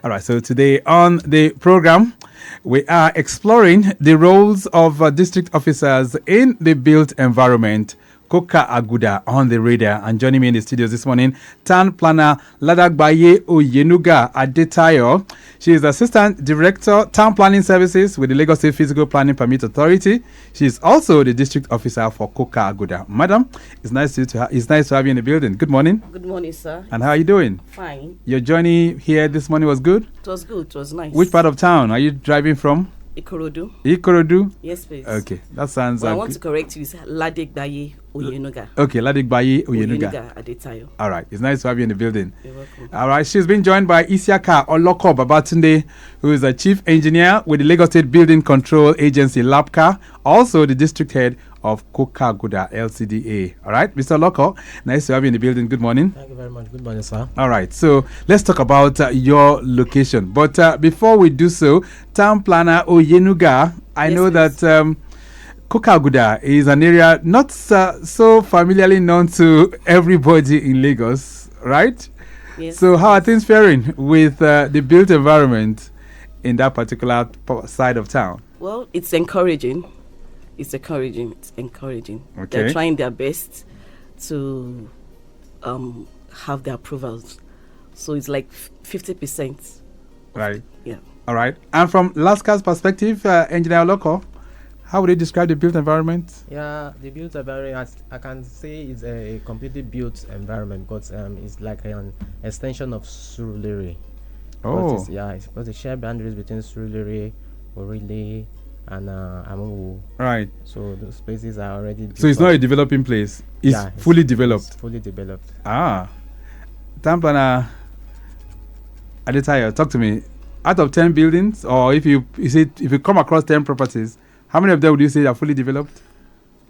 All right, so today on the program, we are exploring the roles of district officers in the built environment. Coker-Aguda on the radar, and joining me in the studios this morning, Town Planner Ladegbaiye-Oyenuga Adetayo. She is Assistant Director, Town Planning Services with the Lagos State Physical Planning Permit Authority. She is also the District Officer for Coker-Aguda. Madam, it's nice to have you in the building. Good morning. Good morning, sir. And how are you doing? Fine. Your journey here this morning was good? It was good. It was nice. Which part of town are you driving from? Ikorodu. Yes, please. Okay, that sounds. Well, I want to correct you. It's Ladegbaiye-Oyenuga. Okay, Ladegbaiye-Oyenuga. Adetayo. All right, it's nice to have you in the building. You're welcome. All right, she's been joined by Isiaka-Olokoea Babatunde, who is a Chief Engineer with the Lagos State Building Control Agency, LASPPPA, also the District Head of Coker-Aguda LCDA. All right, Mr. Olokoea, nice to have you in the building. Good morning. Thank you very much. Good morning, sir. All right, so let's talk about your location. But before we do so, Town Planner Oyenuga, I know that Coker-Aguda is an area not so familiarly known to everybody in Lagos, right? Yes. So how are things faring with the built environment in that particular side of town? Well, it's encouraging. It's encouraging. Okay. They're trying their best to have their approvals. So it's like 50%. Right. Yeah. All right. And from LASBCA's perspective, Engineer Olokoea, how would you describe the built environment? Yeah, the built environment, I can say it's a completely built environment because it's like an extension of Surulere. Oh. It's because the shared boundaries between Surulere, Orile, and Amuwu. Right. So those places are already. So it's not a developing place. It's fully developed. It's fully developed. Town Planner Adetayo, talk to me. Out of 10 buildings, or if you come across 10 properties, how many of them would you say are fully developed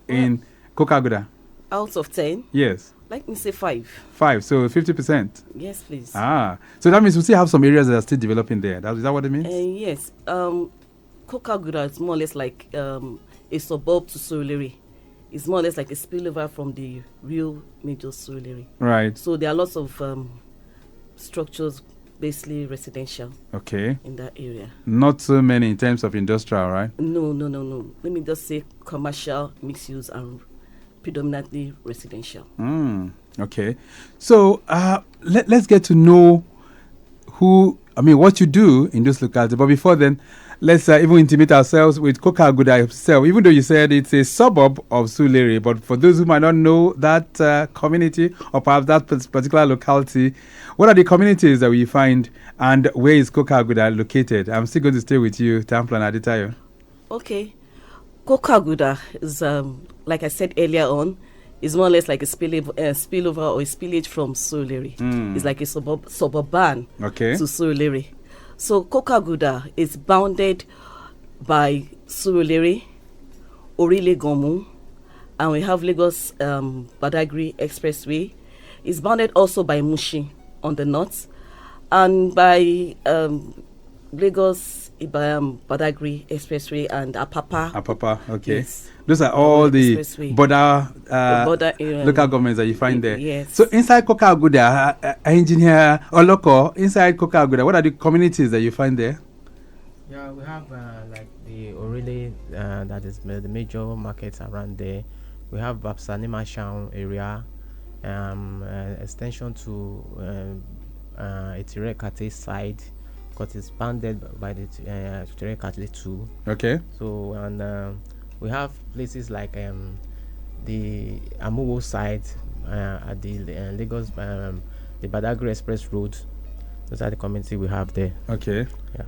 in Coker-Aguda? Out of 10? Yes. Let me say 5. 5, so 50%. Yes, please. So that means we still have some areas that are still developing there. Is that what it means? Yes. Coker-Aguda is more or less like a suburb to Surulere. It's more or less like a spillover from the real major Surulere. Right. So there are lots of structures, basically residential. Okay. In that area. Not so many in terms of industrial, right? No. Let me just say commercial, mixed use, and predominantly residential. Okay. So let's get to know what you do in this locality. But before then, let's even intimate ourselves with Coker-Aguda itself, even though you said it's a suburb of Surulere. But for those who might not know that community or perhaps that particular locality, what are the communities that we find and where is Coker-Aguda located? I'm still going to stay with you, Town Planner Adetayo. Okay. Coker-Aguda is, like I said earlier on, is more or less like a spillover or a spillage from Surulere. It's like a suburban to Surulere. So Coker-Aguda is bounded by Surulere, Orile-Gomu, and we have Lagos Badagry Expressway. It's bounded also by Mushi on the north, and by Lagos Badagry Expressway and Apapa. Okay. Yes. Those are all the border local governments that you find there. Yes. So inside Coker-Aguda, Engineer Olokoea, inside Coker-Aguda, what are the communities that you find there? Yeah, we have like the Orile, that is the major markets around there. We have Babsanima Shaun area, extension to Etirekate side, because it's bounded by the Etirekate too. Okay. So and we have places like the Amuwo side at the Lagos, the Badagry Express Road. Those are the community we have there. Okay. Yeah.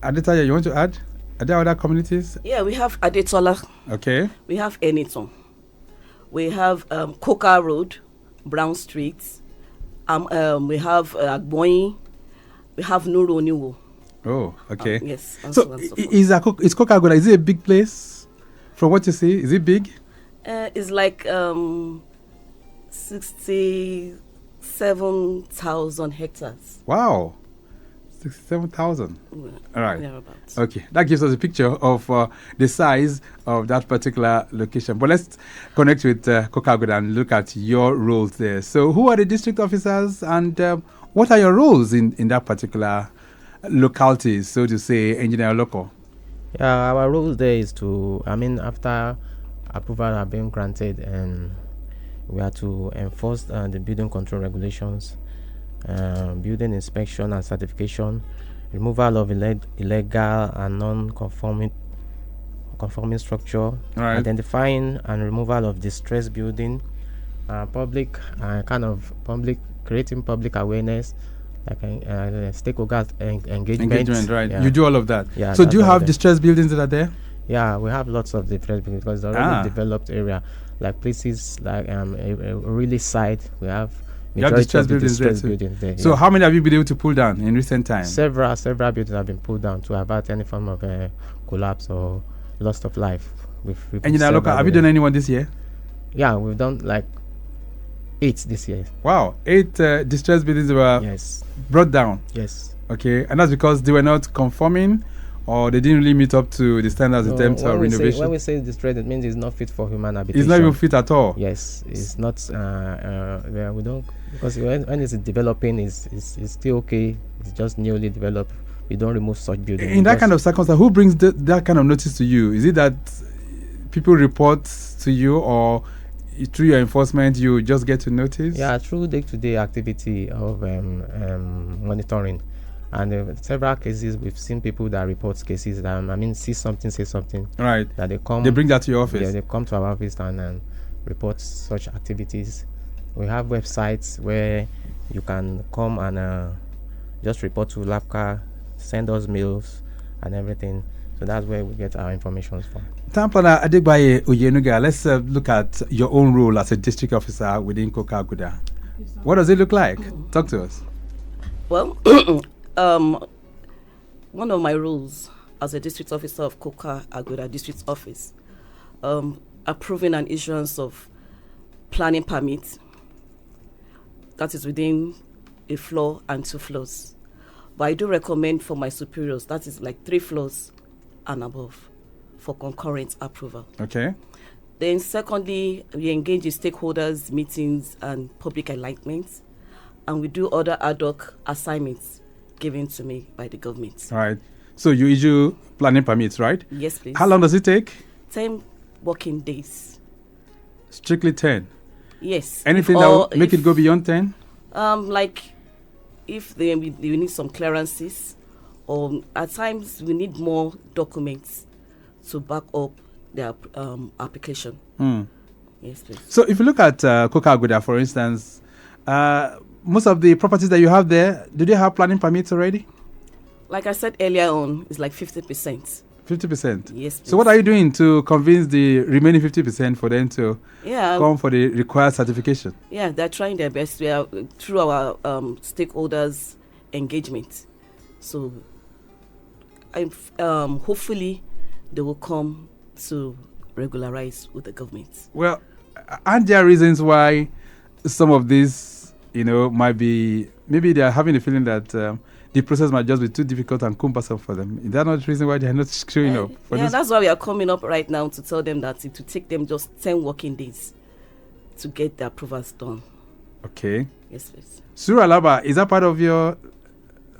Adetayo, you want to add? Are there other communities? Yeah, we have Adetola. Okay. We have Eniton. We have Coker Road, Brown Street. We have Agboyin. We have Nuroniwo. Oh, okay. Yes. So is Coker-Aguda, is it a big place? From what you see, is it big? It's like 67,000 hectares. Wow. 67,000. All right. Thereabouts. Okay. That gives us a picture of the size of that particular location. But let's connect with Coker-Aguda and look at your roles there. So who are the district officers and what are your roles in that particular localities, so to say, Engineer Oloko? Yeah, our role there is to, after approval have been granted, and we are to enforce the building control regulations, building inspection and certification, removal of illegal and non-conforming structure, identifying and removal of distressed building, creating public awareness, like stakeholder engagement. Right? Yeah. You do all of that. Yeah. So do you have distressed buildings that are there? Yeah, we have lots of different buildings because it's already developed area, like places like a really site. We have distressed buildings there. So how many have you been able to pull down in recent times? Several buildings have been pulled down to avert any form of collapse or loss of life. Engineer Oloko, have you done anyone this year? Yeah, we've done like 8 this year. Wow, 8 distressed buildings were brought down. Yes. Okay, and that's because they were not conforming, or they didn't really meet up to the standards in terms of renovation. When we say distressed, it means it's not fit for human habitation. It's not even fit at all. Yes, it's not. We don't, because when it's developing, it's still okay. It's just newly developed. We don't remove such buildings. In that kind of circumstance, who brings that kind of notice to you? Is it that people report to you, or through your enforcement you just get to notice? Yeah, through day-to-day activity of monitoring. And several cases, we've seen people that report cases that, see something, say something. Right. That they bring that to your office. Yeah, they come to our office and report such activities. We have websites where you can come and just report to LASBCA, send us mails and everything. So that's where we get our information from. Town Planner Ladegbaiye-Oyenuga, let's look at your own role as a district officer within Coker-Aguda. What does it look like? Talk to us. Well, one of my roles as a district officer of Coker-Aguda District Office, approving an issuance of planning permit that is within a floor and 2 floors. But I do recommend for my superiors, that is like 3 floors and above, for concurrent approval. Okay. Then secondly, we engage in stakeholders, meetings and public enlightenment, and we do other ad hoc assignments given to me by the government. All right. So you issue planning permits, right? Yes, please. How long does it take? 10 working days. Strictly 10? Yes. Anything that will make it go beyond 10? Like if we need some clearances, or at times we need more documents to back up their application. Yes, please. So if you look at Coker-Aguda, for instance, most of the properties that you have there, do they have planning permits already? Like I said earlier on, it's like 50%. 50%? Yes, please. So what are you doing to convince the remaining 50% for them to come for the required certification? Yeah, they're trying their best. We are through our stakeholders engagement. So hopefully they will come to regularize with the government. Well, aren't there reasons why some of these, might be, maybe they are having a feeling that the process might just be too difficult and cumbersome for them? Is that not the reason why they are not showing up? That's why we are coming up right now to tell them that it will take them just 10 working days to get the approvals done. Okay. Yes, please. Suru Alaba, is that part of your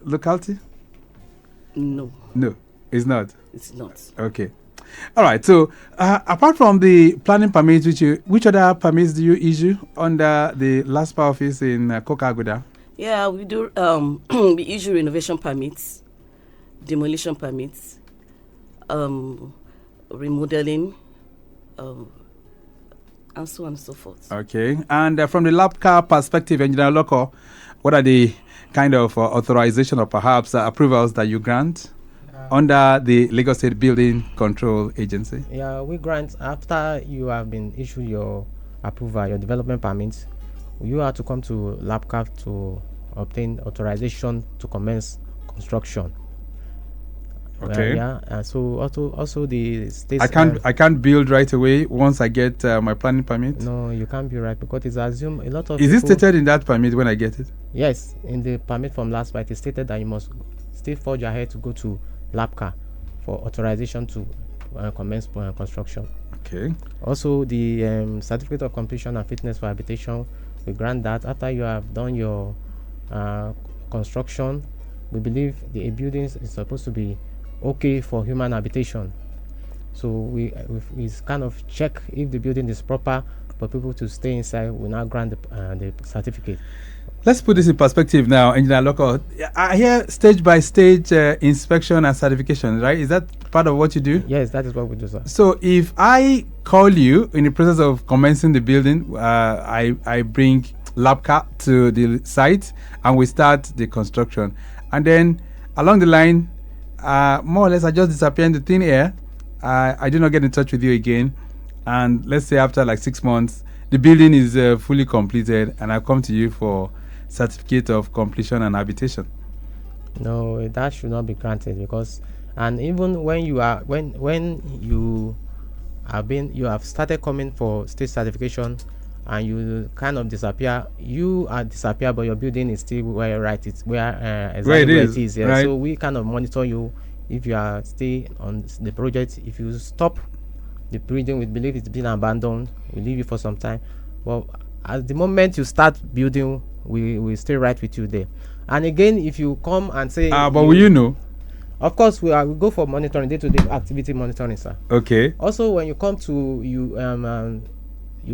locality? No. No, it's not. It's not. Okay. All right. So, apart from the planning permits, which other permits do you issue under the LASPPPA office in Coker-Aguda? Yeah, we do. We issue renovation permits, demolition permits, remodeling, and so on and so forth. Okay. And from the LASBCA perspective, Engineer Oloko, what are the kind of authorization or perhaps approvals that you grant under the Lagos State Building Control Agency? Yeah, we grant after you have been issued your approval, your development permits. You have to come to LASBCA to obtain authorization to commence construction. Okay. So also the state. I can't build right away once I get my planning permit. No, you can't build right, because it's assumed a lot of. Is it stated in that permit when I get it? Yes, in the permit from LASPPPA, it is stated that you must still forge ahead to go to LASBCA for authorization to commence construction. Okay. Also, the certificate of completion and fitness for habitation, we grant that after you have done your construction we believe the buildings is supposed to be okay for human habitation. So we kind of check if the building is proper for people to stay inside. We now grant the certificate. Let's put this in perspective now, Engineer Oloko. I hear stage by stage inspection and certification, right? Is that part of what you do? Yes, that is what we do, sir. So if I call you in the process of commencing the building, I bring LASBCA to the site and we start the construction. And then along the line, more or less, I just disappear into thin air. I do not get in touch with you again. And let's say after like 6 months, the building is fully completed and I come to you for certificate of completion and habitation. No, that should not be granted, because, and even when you are when you have started coming for state certification and you kind of disappear, you are disappear, but your building is still where exactly where it is. Yeah. Right. So we kind of monitor you if you are still on the project. If you stop the building, we believe it's been abandoned, we leave you for some time. Well, at the moment you start building, we stay right with you there. And again, if you come and say, but will you know? Of course, we go for monitoring, day-to-day activity monitoring, sir. Okay. Also, when you come to you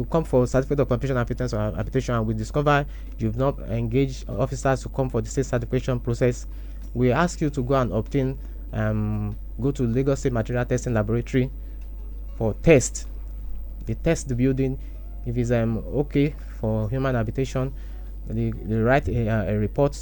come for certificate of completion application, and we discover you've not engaged officers to come for the state certification process, we ask you to go and obtain go to Lagos State Material Testing Laboratory for test. They test the building. If it's okay for human habitation, they write a report.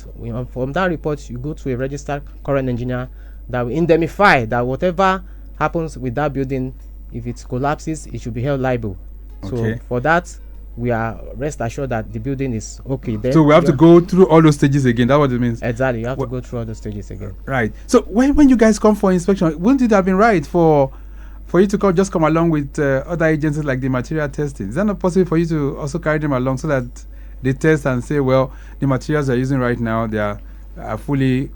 From that report, you go to a registered current engineer that will indemnify that whatever happens with that building, if it collapses, it should be held liable. Okay. So for that, we are rest assured that the building is okay. Then so we have to go through all those stages again. That's what it means. Exactly. You have to go through all those stages again. Right. So when you guys come for inspection, wouldn't it have been right for you to come along with other agencies like the material testing? Is that not possible for you to also carry them along so that they test and say, well, the materials they're using right now, they are fully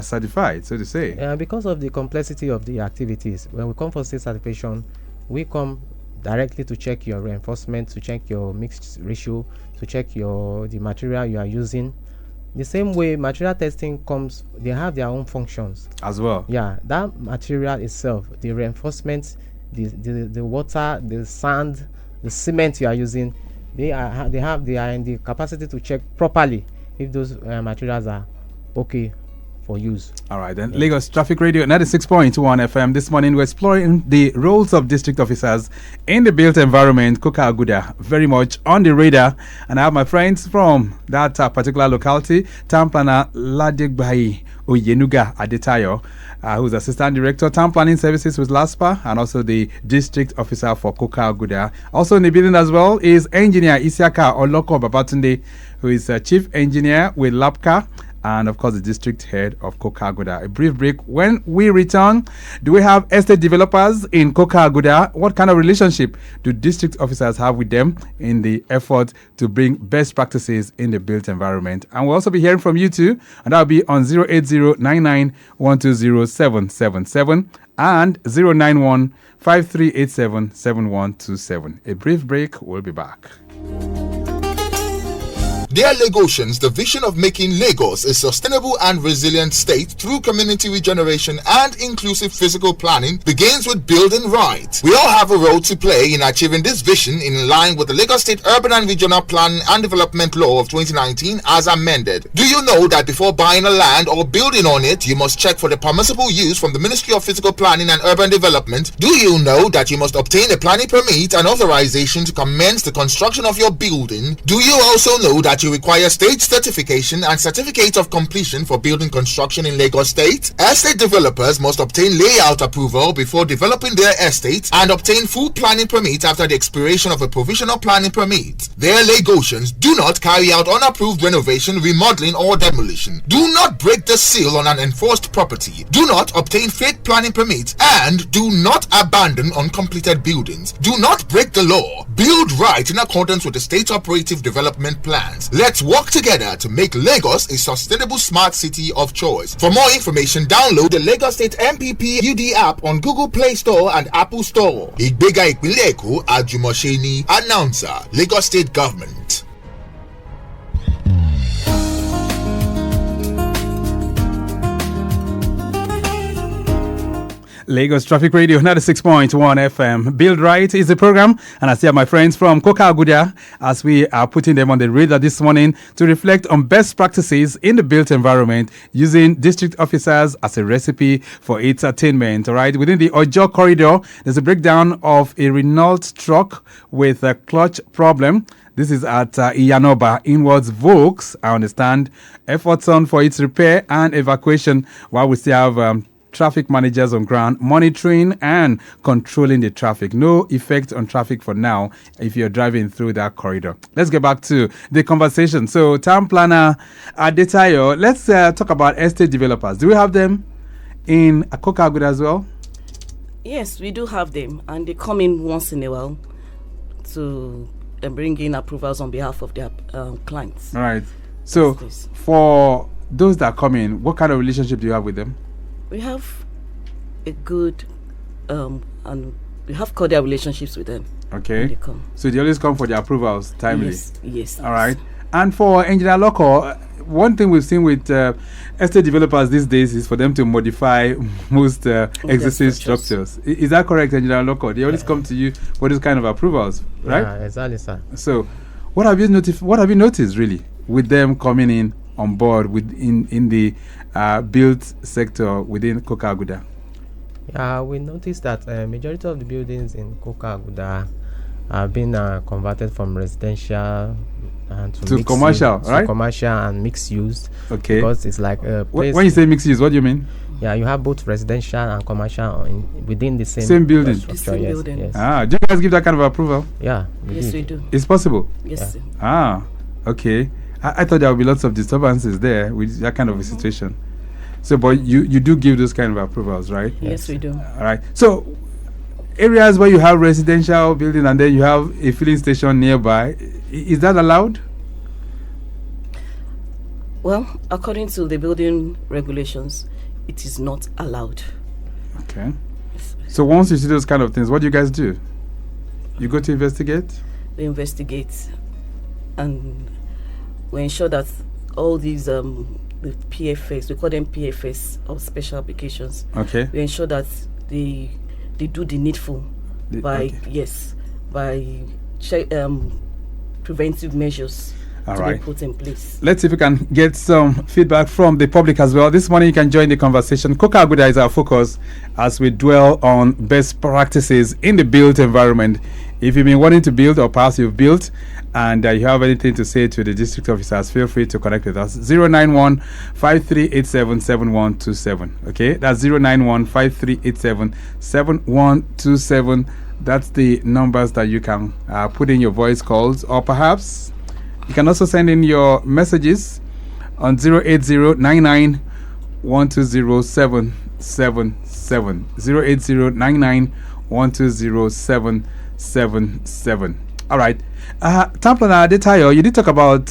certified, so to say? Because of the complexity of the activities, when we come for state certification, we come directly to check your reinforcement, to check your mixed ratio, to check the material you are using. The same way material testing comes, they have their own functions as well. Yeah, that material itself, the reinforcement, the water, the sand, the cement you are using, they are in the capacity to check properly if those materials are okay for use. All right, then. Yeah. Lagos Traffic Radio 96.1 FM. This morning we're exploring the roles of district officers in the built environment. Coker-Aguda very much on the radar, and I have my friends from that particular locality, town planner Ladegbaiye-Oyenuga Adetayo, who's assistant director town planning services with LASPPPA, and also the district officer for Coker-Aguda. Also in the building as well is engineer Isiaka-Olokoea Babatunde, who is chief engineer with LASBCA, and of course the district head of Coker-Aguda. A brief break. When we return, do we have estate developers in Coker-Aguda? What kind of relationship do district officers have with them in the effort to bring best practices in the built environment? And we'll also be hearing from you too, and that'll be on 08099120777 and 09153877127. A brief break. We'll be back. Dear Lagosians, the vision of making Lagos a sustainable and resilient state through community regeneration and inclusive physical planning begins with building right. We all have a role to play in achieving this vision in line with the Lagos State Urban and Regional Planning and Development Law of 2019 as amended. Do you know that before buying a land or building on it, you must check for the permissible use from the Ministry of Physical Planning and Urban Development? Do you know that you must obtain a planning permit and authorization to commence the construction of your building? Do you also know that you require state certification and certificate of completion for building construction in Lagos State? Estate developers must obtain layout approval before developing their estate and obtain full planning permit after the expiration of a provisional planning permit. Their Lagosians, do not carry out unapproved renovation, remodeling or demolition. Do not break the seal on an enforced property. Do not obtain fake planning permits, and do not abandon uncompleted buildings. Do not break the law. Build right in accordance with the state operative development plans. Let's work together to make Lagos a sustainable smart city of choice. For more information, download the Lagos State MPP UD app on Google Play Store and Apple Store. Ìgbéga ìpínlẹ̀ Èkó, Àjùmọ̀ṣe Announcer, Lagos State Government. Lagos Traffic Radio 96.1 FM. Build Right is the program, and I see my friends from Coker-Aguda as we are putting them on the radar this morning to reflect on best practices in the built environment using district officers as a recipe for its attainment. All right, within the Ojo corridor, there's a breakdown of a Renault truck with a clutch problem. This is at Iyanoba, inwards Vokes. I understand efforts on for its repair and evacuation, while we still have traffic managers on ground monitoring and controlling the traffic. No effect on traffic for now if you're driving through that corridor. Let's get back to the conversation. So, town planner Adetayo, let's talk about estate developers. Do we have them in Coker-Aguda as well? Yes, we do have them, and they come in once in a while to bring in approvals on behalf of their clients. All right. So, for those that come in, what kind of relationship do you have with them? We have a good and we have cordial relationships with them. Okay. When they come. So they always come for their approvals timely. Yes. All right. And for Engr local, one thing we've seen with estate developers these days is for them to modify most existing structures. Is that correct, Engr local? They always come to you for this kind of approvals, right? Yeah, exactly, sir. So, what have you noticed really with them coming in on board in the built sector within Coker-Aguda? Yeah, we noticed that majority of the buildings in Coker-Aguda have been converted from residential to commercial, right? To commercial and mixed use. Okay. Because it's like a place. When you say mixed use, what do you mean? Yeah, you have both residential and commercial within the same building. Yes. Ah, do you guys give that kind of approval? Yeah. We do. It's possible. Yes. Yeah. Ah, okay. I thought there would be lots of disturbances there with that kind of a situation. So, but you do give those kind of approvals, right? Yes, we do. All right. So, areas where you have residential building and then you have a filling station nearby, is that allowed? Well, according to the building regulations, it is not allowed. Okay. So once you see those kind of things, what do you guys do? You go to investigate? We investigate and we ensure that all these the PFS, we call them PFS or special applications. Okay. We ensure that they do the needful by preventive measures to be put in place. Let's see if we can get some feedback from the public as well. This morning you can join the conversation. Coker-Aguda is our focus as we dwell on best practices in the built environment. If you've been wanting to build or perhaps you've built and you have anything to say to the district officers, feel free to connect with us. 091-5387-7127. Okay, that's 091-5387-7127. That's the numbers that you can put in your voice calls, or perhaps you can also send in your messages on 08099 1207777. 08099 1207777. All right. Town planner Adetayo, you did talk about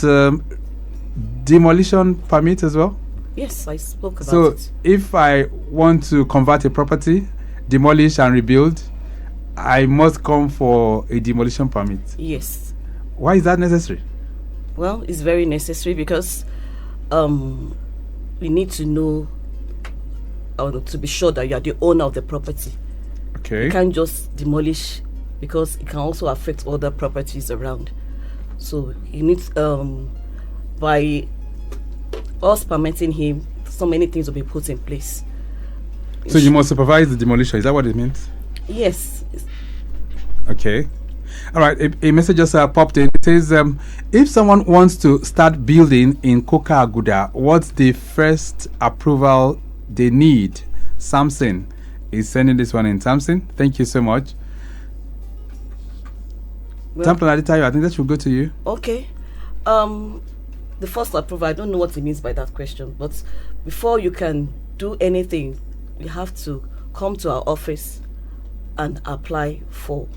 demolition permit as well? Yes, I spoke about it. So if I want to convert a property, demolish and rebuild, I must come for a demolition permit? Yes. Why is that necessary? Well, it's very necessary because we need to know to be sure that you are the owner of the property. Okay. You can't just demolish because it can also affect other properties around. So he needs, by us permitting him, so many things will be put in place. So you must supervise the demolition. Is that what it means? Yes. Okay. All right. A message just popped in. It says, if someone wants to start building in Coker-Aguda, what's the first approval they need? Samson is sending this one in. Samson, thank you so much. Well, I think that should go to you. Okay. The first approval, I don't know what it means by that question, but before you can do anything, you have to come to our office and apply for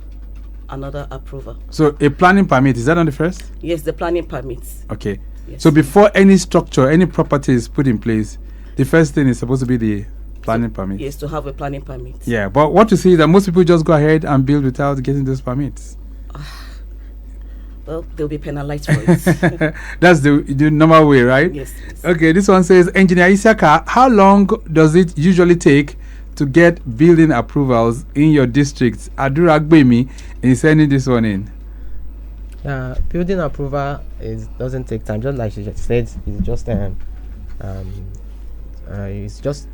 another approval. So a planning permit, is that on the first? Yes, the planning permits. Okay. Yes. So before any structure, any property is put in place, the first thing is supposed to be the planning permit. Yes, to have a planning permit. Yeah, but what you see is that most people just go ahead and build without getting those permits. Well, they'll be penalized for it. That's the normal way, right? Yes. Okay, this one says, Engineer Isiaka, how long does it usually take to get building approvals in your districts? Adetayo is sending this one in. Building approval doesn't take time. Just like she just said, it's just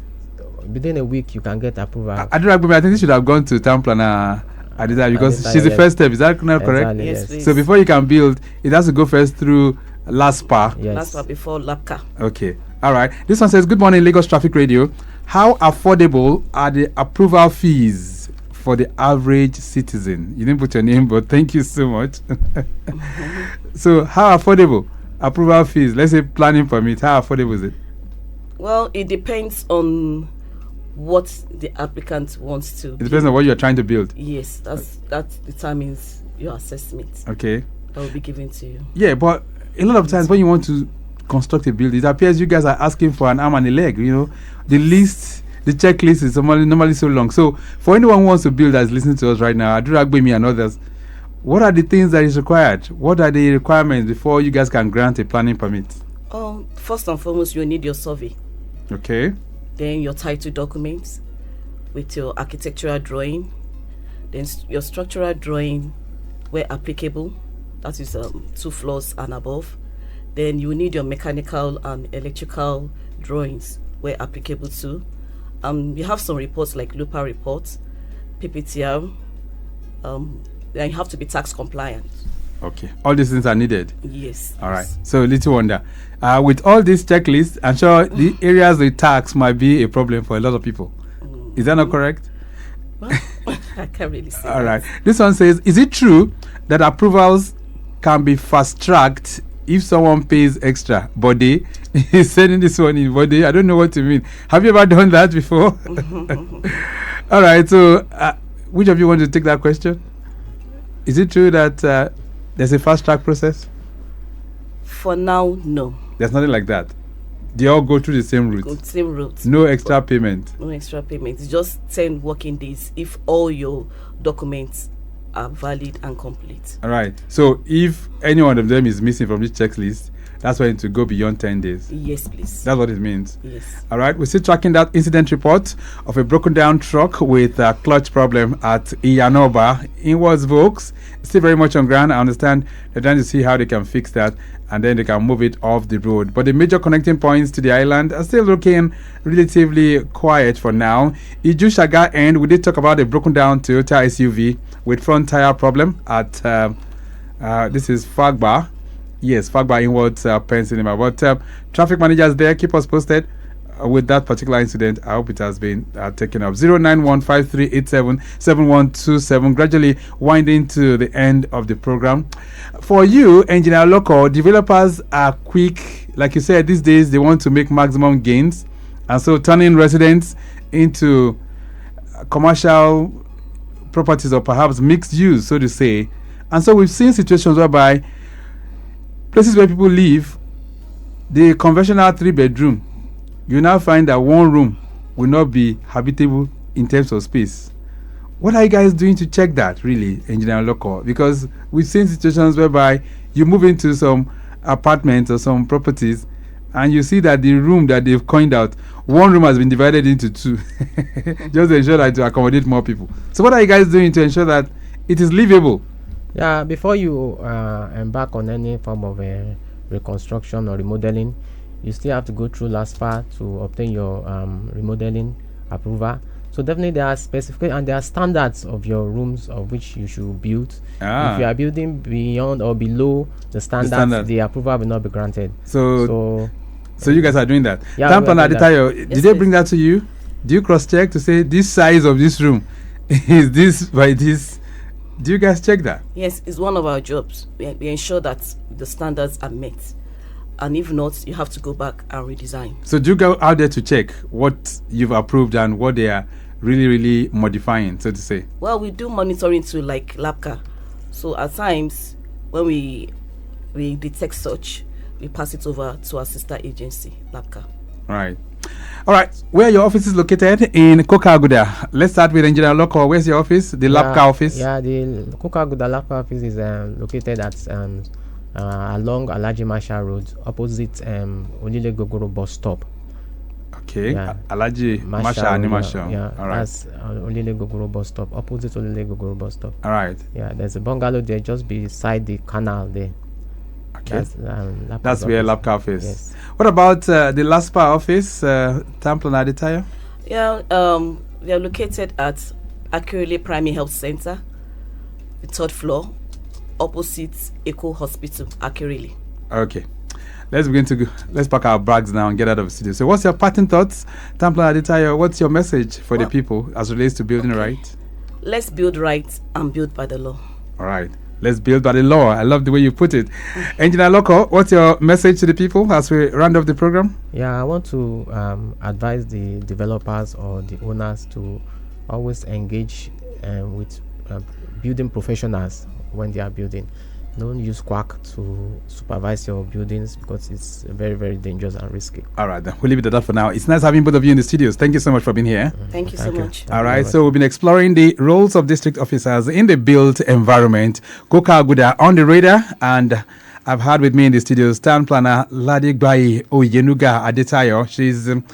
within a week you can get approval. Adetayo, I think this should have gone to town planner Adetayo because she's the first step. Is that not correct? Yes. So before you can build, it has to go first through LASPPPA. Yes. LASPPPA before LABCA. Okay. All right. This one says, good morning, Lagos Traffic Radio. How affordable are the approval fees for the average citizen? You didn't put your name, but thank you so much. So how affordable approval fees? Let's say planning permit. How affordable is it? Well, it depends on what the applicant wants to. It depends on what you're trying to build. Yes, that determines your assessment. Okay. That will be given to you. Yeah, but a lot of times when you want to construct a building, it appears you guys are asking for an arm and a leg. You know, the checklist is normally so long. So for anyone who wants to build that's listening to us right now, Ladegbaiye and others, what are the things that is required? What are the requirements before you guys can grant a planning permit? First and foremost, you need your survey. Okay. Then your title documents with your architectural drawing. Then your structural drawing where applicable. That is 2 floors and above. Then you need your mechanical and electrical drawings where applicable too. You have some reports like LUPA reports, PPTR. Then you have to be tax compliant. Okay. All these things are needed? Yes. All right. So little wonder. With all these checklists, I'm sure the areas with tax might be a problem for a lot of people. Is that not correct? Well, I can't really say All that. right. This one says, is it true that approvals can be fast-tracked if someone pays extra? Body is sending this one in. Body, I don't know what you mean. Have you ever done that before? All right. So, which of you want to take that question? Is it true that there's a fast-track process? For now, no. There's nothing like that. They all go through the same route. Same route. No extra payment. No extra payment. It's just 10 working days if all your documents are valid and complete. All right. So if any one of them is missing from this checklist, that's when it will go beyond 10 days. Yes, please. That's what it means. Yes. All right. We're still tracking that incident report of a broken down truck with a clutch problem at Iyanoba in Vokes. Still very much on ground. I understand they're trying to see how they can fix that and then they can move it off the road. But the major connecting points to the island are still looking relatively quiet for now. Iju-Shaga end, we did talk about a broken down Toyota SUV with front tire problem at this is Fagba. Yes, Fagba inwards Pennsylvania. But traffic managers there, keep us posted with that particular incident. I hope it has been taken up. 09153877127. Gradually winding to the end of the program. For you, Engineer Local, developers are quick. Like you said, these days they want to make maximum gains. And so turning residents into commercial properties or perhaps mixed use, so to say. And so we've seen situations whereby places where people live, the conventional 3-bedroom, you now find that one room will not be habitable in terms of space. What are you guys doing to check that, really, Engineer Local? Because we've seen situations whereby you move into some apartments or some properties and you see that the room that they've coined out, one room has been divided into 2 just to ensure that to accommodate more people. So what are you guys doing to ensure that it is livable? Yeah, before you embark on any form of reconstruction or remodeling, you still have to go through LASPPPA to obtain your remodeling approval. So definitely there are specific and there are standards of your rooms of which you should build. If you are building beyond or below the standards, the approval will not be granted. So you guys are doing that. Yeah, Adetayo, did they bring that to you? Do you cross-check to say this size of this room is this by this? Do you guys check that? Yes, it's one of our jobs. We ensure that the standards are met. And if not, you have to go back and redesign. So do you go out there to check what you've approved and what they are really, really modifying, so to say? Well, we do monitoring to like LABCA. So at times, when we detect such, we pass it over to our sister agency, LABCA. Right. All right. Where are your office is located? In Coker-Aguda. Let's start with Engineer Local. Where's your office? The LABCA office? Yeah, the Coker-Aguda LABCA office is located at along Alhaji Marshal Road, opposite Onile Gogoro bus stop. Okay. Alaji Masha Animation. Yeah. All right. That's Olile Gogoro bus stop. Opposite Olile Gogoro bus stop. All right. Yeah. There's a bungalow there just beside the canal there. Okay. That's where LAPCA office. Yes. What about the LASPPPA office, Town Planner Adetayo? Yeah. We are located at Akurele Primary Health Center, the 3rd floor, opposite Eco Hospital, Akurele. Okay. Let's pack our bags now and get out of the studio. So what's your parting thoughts, Town Planner Adetayo? What's your message for the people as relates to building right? Let's build right and build by the law. All right. Let's build by the law. I love the way you put it. Engineer Loko, what's your message to the people as we round off the program? Yeah, I want to advise the developers or the owners to always engage with building professionals when they are building. Don't use quack to supervise your buildings because it's very, very dangerous and risky. All right, then we'll leave it at that for now. It's nice having both of you in the studios. Thank you so much for being here. Thank you so much. All right, so we've been exploring the roles of district officers in the built environment. Coker-Aguda on the radar, and I've had with me in the studios Town Planner Ladegbaiye-Oyenuga Adetayo. She's the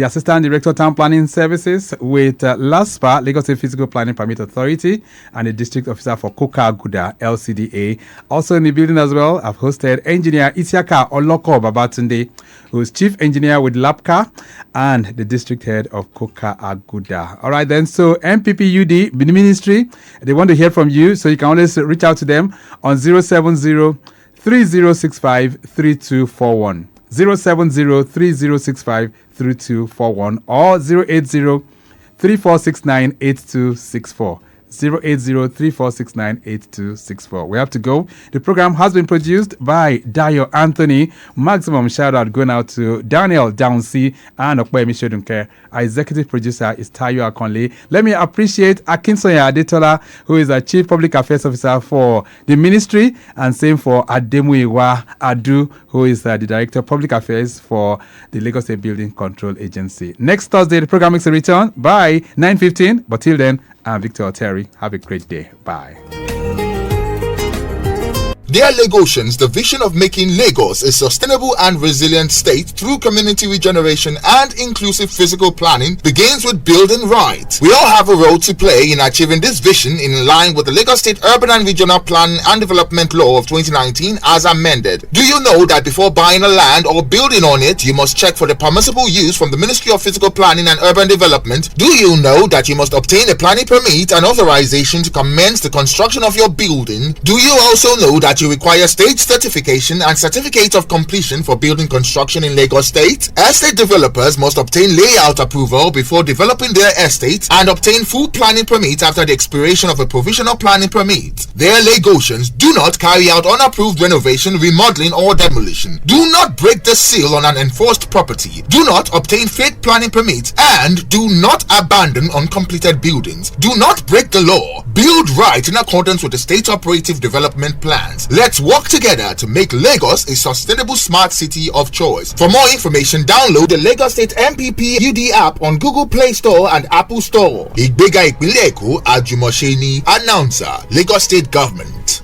Assistant Director of Town Planning Services with LASPPPA, Lagos State Physical Planning Permit Authority, and the District Officer for Coker-Aguda LCDA. Also in the building as well, I've hosted Engineer Isiaka-Olokoea Babatunde, who is Chief Engineer with LAPCA and the District Head of Coker-Aguda. All right then, so MPPUD, the Ministry, they want to hear from you, so you can always reach out to them on 070-3065-3241. 070-3065-3241 or 080-3469-8264. 080-3469-8264. We have to go. The program has been produced by Dayo Anthony. Maximum shout out going out to Daniel Downsey and Okpeyemi Shodunke. Our executive producer is Tayo Akonle. Let me appreciate Akinsoya Adetola, who is our Chief Public Affairs Officer for the ministry, and same for Ademuyiwa Adu, who is the Director of Public Affairs for the Lagos State Building Control Agency. Next Thursday, the program makes a return by 9:15. But till then, I'm Victor Terry. Have a great day. Bye. Dear Lagosians, the vision of making Lagos a sustainable and resilient state through community regeneration and inclusive physical planning begins with building right. We all have a role to play in achieving this vision in line with the Lagos State Urban and Regional Planning and Development Law of 2019 as amended. Do you know that before buying a land or building on it, you must check for the permissible use from the Ministry of Physical Planning and Urban Development? Do you know that you must obtain a planning permit and authorization to commence the construction of your building? Do you also know that you require state certification and certificate of completion for building construction in Lagos State? Estate developers must obtain layout approval before developing their estate and obtain full planning permit after the expiration of a provisional planning permit. Dear Lagosians, do not carry out unapproved renovation, remodeling or demolition. Do not break the seal on an enforced property. Do not obtain fake planning permits and do not abandon uncompleted buildings. Do not break the law. Build right in accordance with the state operative development plans. Let's work together to make Lagos a sustainable smart city of choice. For more information, download the Lagos State MPPUD app on Google Play Store and Apple Store. Ìgbéga ìpínlẹ̀ Èkó, Àjùmọ̀ṣe ni. Announcer, Lagos State Government.